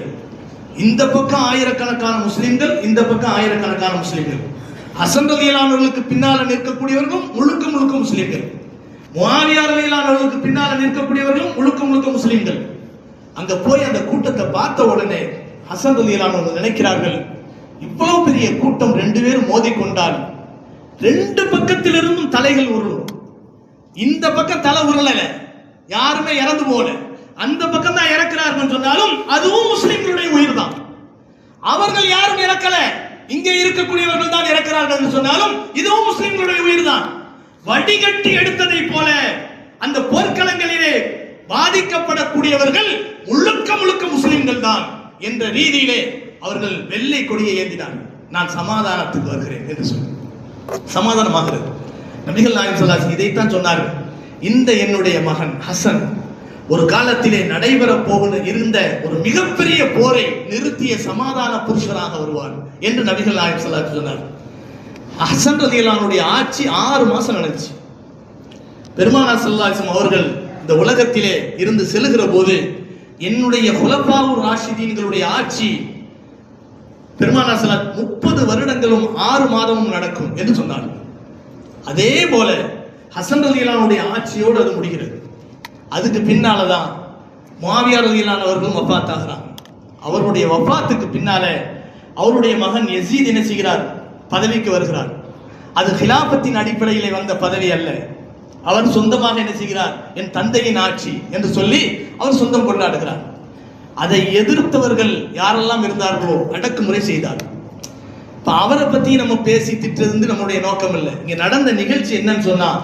இந்த பக்கம் ஆயிரக்கணக்கான முஸ்லிம்கள், இந்த பக்கம் ஆயிரக்கணக்கான முஸ்லிம்கள். ஹசன் ரலியல்லாஹு அன்ஹு அவர்களுக்கு பின்னால நிற்கக்கூடியவர்களும் முழுக்க முழுக்க முஸ்லிம்கள். முஆவியா ரலியல்லாஹு அன்ஹு அவர்களுக்கு பின்னால நிற்கக்கூடியவர்களும் முழுக்க முழுக்க முஸ்லிம்கள். அங்க போய் அந்த கூட்டத்தை பார்த்த உடனே ஹசன் ரலியல்லாஹு அன்ஹு நினைக்கிறார்கள், இவ்வளவு பெரிய கூட்டம் 2 பேரும் மோதிக்கொண்டால் 2 பக்கத்திலிருந்தும் தலைகள் உருளும். இந்த பக்கம் தலை உருளல, யாருமே இறந்து போல, அந்த பக்கம் தான் இறக்கிறார்கள் சொன்னாலும் அதுவும் முஸ்லிம்களுடைய உயிர் தான். அவர்கள் யாரும் இறக்கல, இங்கே இருக்கக்கூடியவர்கள் தான் இறக்கிறார்கள் என்று சொன்னாலும் இதுவும் முஸ்லிம்களுடைய உயிர் தான். வடிகட்டி எடுத்ததை போல அந்த போர்க்களங்களிலே பாதிக்கப்படக்கூடியவர்கள் முழுக்க முழுக்க முஸ்லிம்கள் தான் என்ற ரீதியிலே அவர்கள் வெள்ளை கொடியை ஏந்தினார்கள். நான் சமாதானத்துக்கு வருகிறேன் என்று சொல்லி சமாதானமாகிறது. நபிகள் நாயகம் ஸல்லல்லாஹு அலைஹி வஸல்லம் இதைத்தான் சொன்னார்கள். இந்த என்னுடைய மகன் ஹசன் ஒரு காலத்திலே நடைபெற இருந்த ஒரு மிகப்பெரிய போரை நிறுத்திய சமாதான புருஷராக வருவார் என்று நபிகள் நாயகம் ஸல்லல்லாஹு அலைஹி வஸல்லம் சொன்னார். ஹசன் ரலியல்லாஹு அன்ஹுடைய ஆட்சி 6 மாசம் நடந்துச்சு. பெருமானார் ஸல்லல்லாஹு அலைஹி வஸல்லம் அவர்கள் இந்த உலகத்திலே இருந்து செல்லுகிற போது, என்னுடைய குலஃபாவுர் ராஷிதீன்களுடைய ஆட்சி பெருமானார் ஸல்லல்லாஹு 30 வருடங்களும் 6 மாதமும் நடக்கும் என்று சொன்னார்கள். அதே போல ஹசன் ரலியல்லாஹு அன்ஹுடைய ஆட்சியோடு அது முடிகிறது. அதுக்கு பின்னாலதான் முஆவியா ரலியல்லாஹு அன்ஹு அவர்கள் வஃபாத் ஆகிறார். அவருடைய வஃபாத்துக்கு பின்னால அவருடைய மகன் யஸீத் என்ன செய்கிறார்? பதவிக்கு வருகிறார். அது ஹிலாபத்தின் அடிப்படையில் வந்த பதவி அல்ல. அவர் சொந்தமாக என்ன செய்கிறார்? என் தந்தையின் ஆட்சி என்று சொல்லி அவர் சொந்தம் கொண்டாடுகிறார். அதை எதிர்த்தவர்கள் யாரெல்லாம் இருந்தார்களோ அடக்குமுறை செய்தார். இப்போ அவரை பற்றி நம்ம பேசி திட்டுறது நம்முடைய நோக்கம் இல்லை. இங்கே நடந்த நிகழ்ச்சி என்னன்னு சொன்னால்,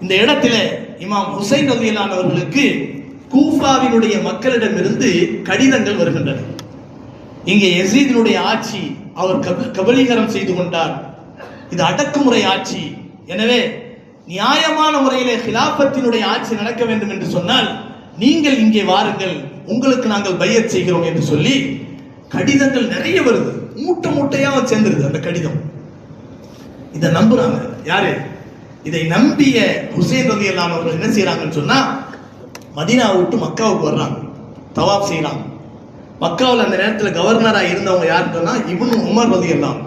இந்த இடத்துல இமாம் ஹுசைன் ரலியல்லாஹு அவர்களுக்கு கூஃபாவினுடைய மக்களிடமிருந்து கடிதங்கள் வருகின்றன. இங்கே யசீதினுடைய ஆட்சி அவர் கபலீகரம் செய்து கொண்டார், இது அடக்குமுறை ஆட்சி, எனவே நியாயமான முறையிலே ஹிலாபத்தினுடைய ஆட்சி நடக்க வேண்டும் என்று சொன்னால் நீங்கள் இங்கே வாருங்கள், உங்களுக்கு நாங்கள் பையத் செய்கிறோம் என்று சொல்லி கடிதங்கள் நிறைய வருது, மூட்டை மூட்டையா சேர்ந்துருது அந்த கடிதம். இதை நம்புறாங்க யாரு? இதை நம்பிய ஹுசைன் ரலியல்லாஹு அவர்கள் என்ன செய்யறாங்கன்னு சொன்னா, மதீனாவை விட்டு மக்காவுக்கு வர்றாங்க, தவாப் செய்யறாங்க. மக்காவில் அந்த நேரத்தில் கவர்னராக இருந்தவங்க யாருன்னு சொன்னா இப்னு உமர் ரலியல்லாஹு.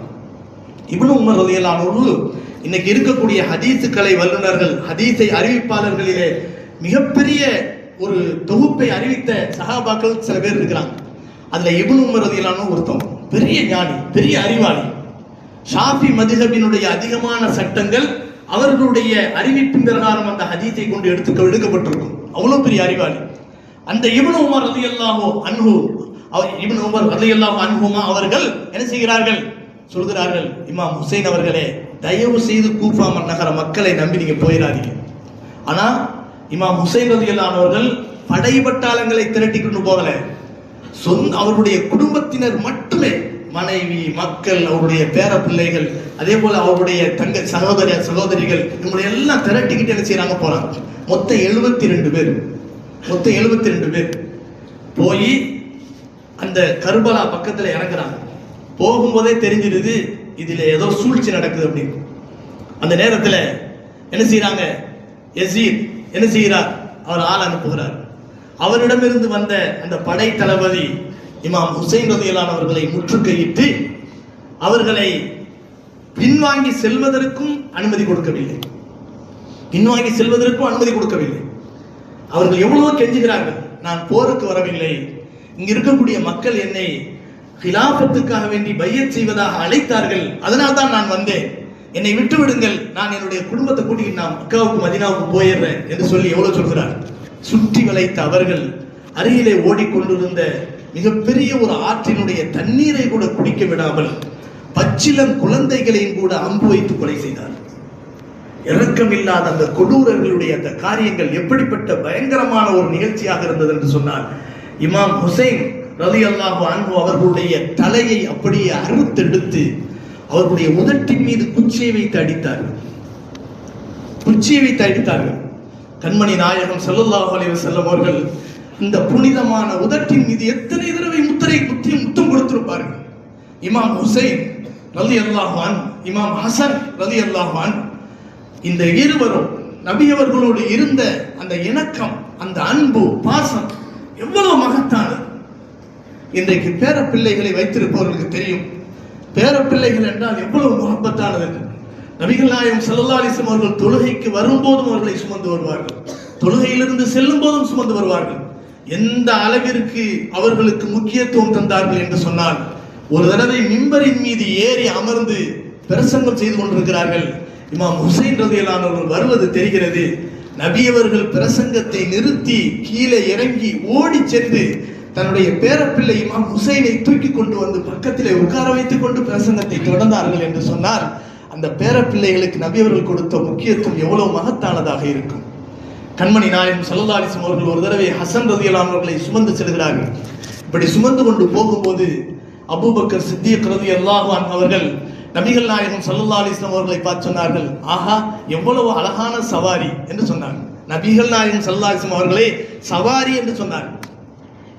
இப்னு உமர் ரலியல்லாஹு இன்னைக்கு இருக்கக்கூடிய ஹதீஸுக்கலை வல்லுநர்கள், ஹதீஸை அறிவிப்பாளர்களிலே மிகப்பெரிய ஒரு தொகுப்பை அறிவித்த சஹாபாக்கள் சில பேர் இருக்கிறாங்க. அதுல இப்னு உமர் ரலியல்லாஹு ஒருத்தவங்க, பெரிய ஞானி, பெரிய அறிவாளி. ஷாஃபி மதுஹபினுடைய அதிகமான சட்டங்கள் அவர்களுடைய அறிவிப்பின் பிரகாரம் அந்த ஹதீஸை கொண்டு எடுக்கப்பட்டிருக்கும், அவ்வளவு பெரிய அறிவாளி. அந்த இப்னு உமர் ரலியல்லாஹு அன்ஹு, இப்னு உமர் ரலியல்லாஹு அன்ஹுமா அவர்கள் என்ன செய்கிறார்கள்? சொல்கிறார்கள், இமாம் ஹுசைன் அவர்களே, தயவு செய்து கூஃபா நகர மக்களை நம்பி நீங்க போயிடாதீங்க. ஆனா இமாம் ஹுசைன் ரலியல்லாஹு அவர்கள் படைபட்டாளங்களை திரட்டி கொண்டு போகல, அவருடைய குடும்பத்தினர் மட்டுமே, மனைவி, மக்கள், அவருடைய பேர பிள்ளைகள், அதே போல அவருடைய தங்க சகோதரிகள், இவங்களை எல்லாம் திரட்டிக்கிட்டு என்ன செய்யறாங்க? போறாங்க. மொத்தம் 72 பேர், மொத்தம் 72 பேர் போய் அந்த கர்பலா பக்கத்துல இறங்குறாங்க. போகும்போதே தெரிஞ்சிருது இதுல ஏதோ சூழ்ச்சி நடக்குது அப்படின்னு. அந்த நேரத்தில் என்ன செய்யறாங்க? யசீத் என்ன செய்கிறார்? அவர் ஆள் அனுப்புகிறார். அவரிடமிருந்து வந்த அந்த படை தளபதி இமாம் ஹுசைன் ரலியல்லாஹு அவர்களை முற்றுகையிட்டு அவர்களை பின்வாங்கி செல்வதற்கும் அனுமதி கொடுக்கவில்லை. பின்வாங்கி செல்வதற்கும் அனுமதி கொடுக்கவில்லை. அவர்கள் எவ்வளவோ கெஞ்சுகிறார்கள், நான் போருக்கு வரவில்லை, இங்க இருக்கக்கூடிய மக்கள் என்னை ஹிலாபத்துக்காக வேண்டி பையத் செய்வதாக அழைத்தார்கள், அதனால் தான் நான் வந்தேன், என்னை விட்டு விடுங்கள், நான் என்னுடைய குடும்பத்தை கூட்டிட்டு நான் மக்காவுக்கு மதீனாவுக்கு போயிடுறேன் என்று சொல்லி எவ்வளவு சொல்கிறார். சுற்றி வளைத்த அவர்கள் அருகிலே ஓடிக்கொண்டிருந்த மிகப்பெரிய ஒரு ஆற்றினுடைய தண்ணீரை கூட குடிக்க விடாமல் பச்சிளம் குழந்தைகளையும் கூட அம்பு வைத்து கொலை செய்தார். இரக்கமில்லாத அந்த கொடூரர்களுடைய அந்த காரியங்கள் எப்படிப்பட்ட பயங்கரமான ஒரு நிகழ்ச்சியாக இருந்தது என்று சொன்னால், இமாம் ஹுசைன் ரலியல்லாஹு அன்ஹு அவர்களுடைய தலையை அப்படியே அறுத்தெடுத்து அவர்களுடைய உதட்டின் மீது குச்சியை வைத்து அடித்தார்கள். குச்சியை வைத்து அடித்தார்கள். கண்மணி நாயகம் ஸல்லல்லாஹு அலைஹி வஸல்லம் அவர்கள் இந்த புனிதமான உதட்டின் மீது எத்தனை தடவை முத்தம் கொடுத்திருப்பார்கள். இமாம் ஹுசைன் ரலியல்லாஹு அன்ஹு, இமாம் ஹசன் ரலியல்லாஹு அன்ஹு, இந்த இருவரும் நபி அவர்களோடு இருந்த அந்த இணக்கம், அந்த அன்பு, பாசம் எவ்வளவு மகத்தானது. இன்றைக்கு பேர பிள்ளைகளை வைத்திருப்பவர்களுக்கு தெரியும் பேர பிள்ளைகள் என்றால் எவ்வளவு முகப்பத்தானது. நபிகள் நாயகம் ஸல்லல்லாஹு அலைஹி வஸல்லம் அவர்கள் தொழுகைக்கு வரும்போதும் அவர்களை சுமந்து வருவார்கள், தொழுகையிலிருந்து செல்லும் போதும் சுமந்து வருவார்கள். எந்த அளவிற்கு அவர்களுக்கு முக்கியத்துவம் தந்தார்கள் என்று சொன்னால், ஒரு தடவை மிம்பரின் மீது ஏறி அமர்ந்து பிரசங்கம் செய்து கொண்டிருக்கிறார்கள். இமாம் ஹுசைன் ரலியல்லாஹு அவர்கள் வருவது தெரிகிறது. நபி அவர்கள் பிரசங்கத்தை நிறுத்தி கீழே இறங்கி ஓடி சென்று தன்னுடைய பேரப்பிள்ளை இமாம் ஹுசைனை தூக்கி கொண்டு வந்து பக்கத்திலே உட்கார வைத்துக் கொண்டு பிரசங்கத்தை தொடர்ந்தார்கள் என்று சொன்னால், அந்த பேரப்பிள்ளைகளுக்கு நபி அவர்கள் கொடுத்த முக்கியத்துவம் எவ்வளவு மகத்தானதாக இருக்கும். கண்மணி நாயகம் ஸல்லல்லாஹு அலைஹி வஸல்லம் அவர்கள் ஒரு தடவை ஹசன் ரலியல்லாஹு அவர்களை சுமந்து செல்கிறார்கள். இப்படி சுமந்து கொண்டு போகும்போது அபூபக்கர் சித்திக் ரலியல்லாஹு அன்ஹு அவர்கள் நபிகள் நாயகம் ஸல்லல்லாஹு அலைஹி வஸல்லம் அவர்களை பார்த்து சொன்னார்கள், ஆஹா எவ்வளவு அழகான சவாரி என்று சொன்னார். நபிகள் நாயகம் ஸல்லல்லாஹு அலைஹி வஸல்லம் அவர்களே சவாரி என்று சொன்னார்.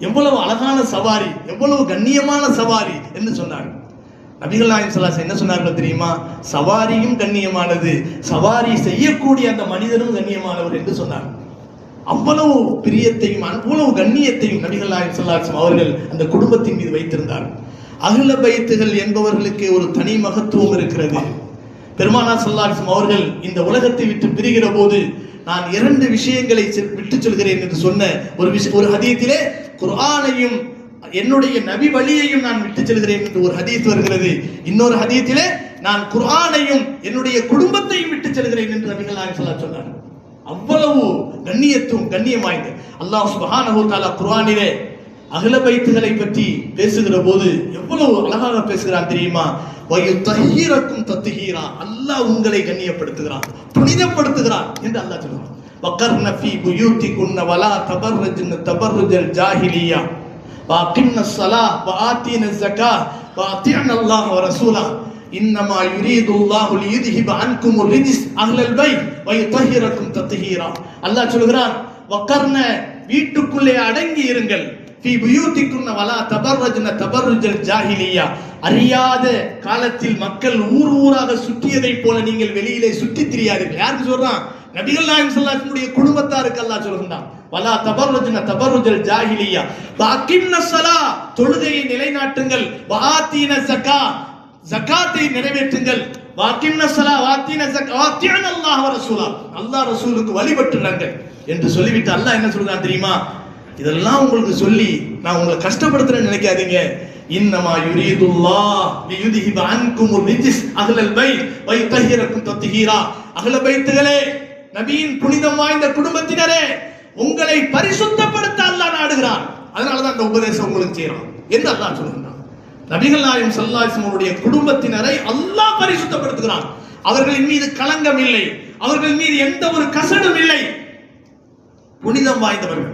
எவ்வளவு அழகான சவாரி, எவ்வளவு கண்ணியமான சவாரி என்று சொன்னார். நபிகள் நாயகம் ஸல்லல்லாஹு அலைஹி வஸல்லம் என்ன சொன்னார்கள் தெரியுமா? சவாரியும் கண்ணியமானது, சவாரி செய்யக்கூடிய அந்த மனிதனும் கண்ணியமானவர் என்று சொன்னார். அவ்வளவு பிரியத்தையும் அவ்வளவு கண்ணியத்தையும் நபிகள் நாயகம் ஸல்லல்லாஹு அலைஹி வஸல்லம் அவர்கள் அந்த குடும்பத்தின் மீது வைத்திருந்தார். அஹ்ல பைத்துகள் என்பவர்களுக்கு ஒரு தனி மகத்துவம் இருக்கிறது. பெருமானார் ஸல்லல்லாஹு அலைஹி வஸல்லம் அவர்கள் இந்த உலகத்தை விட்டு பிரிகிற போது, நான் 2 விஷயங்களை விட்டு சொல்கிறேன் என்று சொன்ன ஒரு ஹதீஸிலே குர்ஆனையும் என்னுடைய நபி வழியையும் நான் விட்டு செல்கிறேன் என்று ஒரு ஹதீஸ் வருகிறது. இன்னொரு ஹதீஸிலே நான் குர்ஆனையும் என்னுடைய குடும்பத்தையும் விட்டு செல்கிறேன் என்று நபிகள் நாயகம் ஸல்லல்லாஹு அலைஹி வஸல்லம் சொன்னார். அவ்வளவு கண்ணியத்துவம் கண்ணியமாய்ந்து அல்லாஹ் சுப்ஹானஹு வ தஆலா குர்ஆனிலே அஹ்ல பைத்துகளை பற்றி பேசுகிற போது எவ்வளவு அழகாக பேசுகிறான் தெரியுமா? வயுத்தஹீரக்கும் தத்ஹீரா, அல்லாஹ் உங்களை கண்ணியப்படுத்துகிறான், புனிதப்படுத்துகிறான் என்று அல்லாஹ் சொல்றான். வகர்ன ஃபீ புயூதிகுன்ன வலா தபர்ரஜ்ன தபர்ருஜல் ஜாஹிலியா வஅகிம்ன ஸலாஹ் வஆதீன ஸகாஹ் வஅதிஅன அல்லாஹ் வ ரசூலஹு இன்னமா யுரீதுல்லாஹு லியுத்ஹிப அன்குமுர் ரிஜ்ஸ் அஹ்லல் பைத் வயுத்தஹீரக்கும் தத்ஹீரா. அல்லாஹ் சொல்கிறான், வகர்ன வீட்டுக்குள்ளே அடங்கி இருங்கள், ஃபீ புயூதிகுன்ன வலா தபர்ரஜ்ன தபர்ருஜல் ஜாஹிலியா, அறியாத காலத்தில் மக்கள் ஊர் ஊராக சுற்றியதை போல நீங்கள் வெளியிலே சுற்றி திரியாதீர்கள். யாருக்கு சொல்றான்? நபிகள் நாயகம் ஸல்லல்லாஹு அலைஹி வஸல்லம் குடும்பத்தாருக்கு அல்லாஹ் சொல்கிறான். வலா தபர்ருஜ்ன தபர்ருஜல் ஜாஹிலியா வஅகிம்ன ஸலாஹ், தொழுகையை நிலைநாட்டுங்கள், வஆதீன ஸகாத், ஜகாத்தை நிறைவேற்றுங்கள், வஅகிம்ன ஸலாஹ் வஆதீன ஸகாத் வஅதிஅன அல்லாஹ் வ ரசூலஹு, அல்லாஹ் ரசூலுக்கு வழிபட்டுறாங்க என்று சொல்லிவிட்டு அல்லாஹ் என்ன சொல்றான் தெரியுமா? இதெல்லாம் உங்களுக்கு சொல்லி நான் உங்களை கஷ்டப்படுத்துறேன்னு நினைக்காதீங்க. இன்னமா யுரீதுல்லாஹ் லியுத்ஹிப அன்குமுர் ரிஜ்ஸ் அஹ்லல் பைத் வயுத்தஹீரக்கும் தத்ஹீரா. அஹ்ல பைத்துகளே, நபியின் புனிதம் வாய்ந்த குடும்பத்தினரே, உங்களை பரிசுத்தப்படுத்த அல்லாஹ் நாடுகிறான். அதனால தான் இந்த உபதேசம் உங்களுக்கு செய்யறான் என்று அல்லாஹ் சொல்கிறான். நபிகள் நாயகம் ஸல்லல்லாஹு அலைஹி வஸல்லம் உடைய குடும்பத்தினரை அல்லாஹ் பரிசுத்தப்படுத்துகிறான். அவர்களின் மீது களங்கம் இல்லை, அவர்கள் மீது எந்த ஒரு கசடும் இல்லை, புனிதம் வாய்ந்தவர்கள்.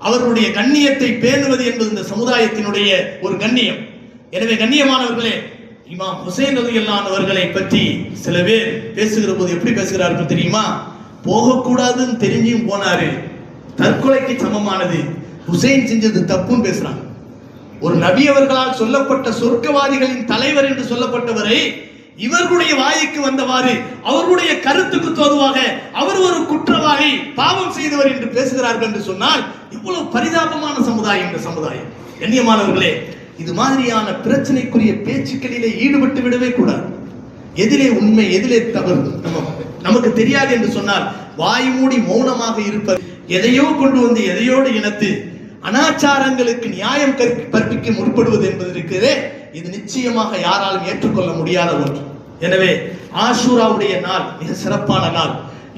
அவர்களுடைய கண்ணியத்தை பேணுவது என்பது இந்த சமுதாயத்தினுடைய ஒரு கண்ணியம். எனவே கண்ணியமானவர்களே, இமாம் ஹுசைன் ரலியல்லாஹு அன்ஹு அவர்களை பற்றி சில பேர் பேசுகிற போது எப்படி பேசுகிறார்கள் தெரியுமா? போகக்கூடாதுன்னு தெரிஞ்சும் போனாரு, தற்கொலைக்கு சமமானது, ஹுசைன் செஞ்சது தப்புன்னு பேசுறாங்க. ஒரு நபி அவர்களால் சொல்லப்பட்ட சொர்க்கவாதிகளின் தலைவர் என்று சொல்லப்பட்டவரை இவர்களுடைய வாய்க்கு வந்தவாறு அவர்களுடைய கருத்துக்கு தோதுவாக அவர் ஒரு குற்றவாளி, பாவம் செய்தவர் என்று பேசுகிறார்கள் என்று சொன்னால் இவ்வளவு பரிதாபமான சமுதாயம் இந்த சமுதாயம். கண்ணியமானவர்களே, இது மாதிரியான பிரச்சனைக்குரிய பேச்சுக்களிலே ஈடுபட்டு விடவே கூடாது. எதிலே உண்மை எதிலே தவறு நமக்கு தெரியாது என்று சொன்னால் வாய் மூடி மௌனமாக இருப்பது, எதையோ கொண்டு வந்து எதையோடு இணைத்து அனாச்சாரங்களுக்கு நியாயம் கற்பிக்க முற்படுவது என்பது இருக்கிறதே, இது நிச்சயமாக யாராலும் ஏற்றுக்கொள்ள முடியாத ஒன்று. எனவே ஆஷூராவுடைய நாள் மிக சிறப்பான நாள்.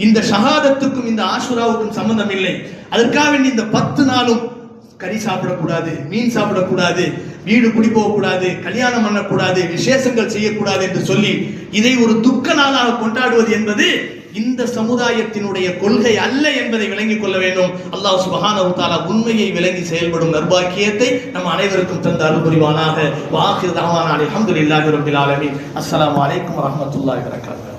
இந்த ஷஹாதத்துக்கும் இந்த ஆஷூராவுக்கும் சம்பந்தம் இல்லை. அதற்காக இந்த 10 நாளும் கறி சாப்பிடக்கூடாது, மீன் சாப்பிடக்கூடாது, வீடு குடி போகக்கூடாது, கல்யாணம் பண்ணக்கூடாது, விசேஷங்கள் செய்யக்கூடாது என்று சொல்லி இதை ஒரு துக்க நாளாக கொண்டாடுவது என்பது இந்த சமுதாயத்தினுடைய கொள்கை அல்ல என்பதை விளங்கிக் கொள்ள வேண்டும். அல்லாஹ் சுப்ஹானஹு வ தஆலா உண்மையை விளங்கி செயல்படும் நற்பாக்கியத்தை நம் அனைவருக்கும் தந்த அருள் புரிவானாக. வ ஆகிரு தஅவானா அல்ஹம்துலில்லாஹி ரப்பில் ஆலமீன். அஸ்ஸலாமு அலைக்கும் வ ரஹ்மத்துல்லாஹி வ பரகாத்துஹு.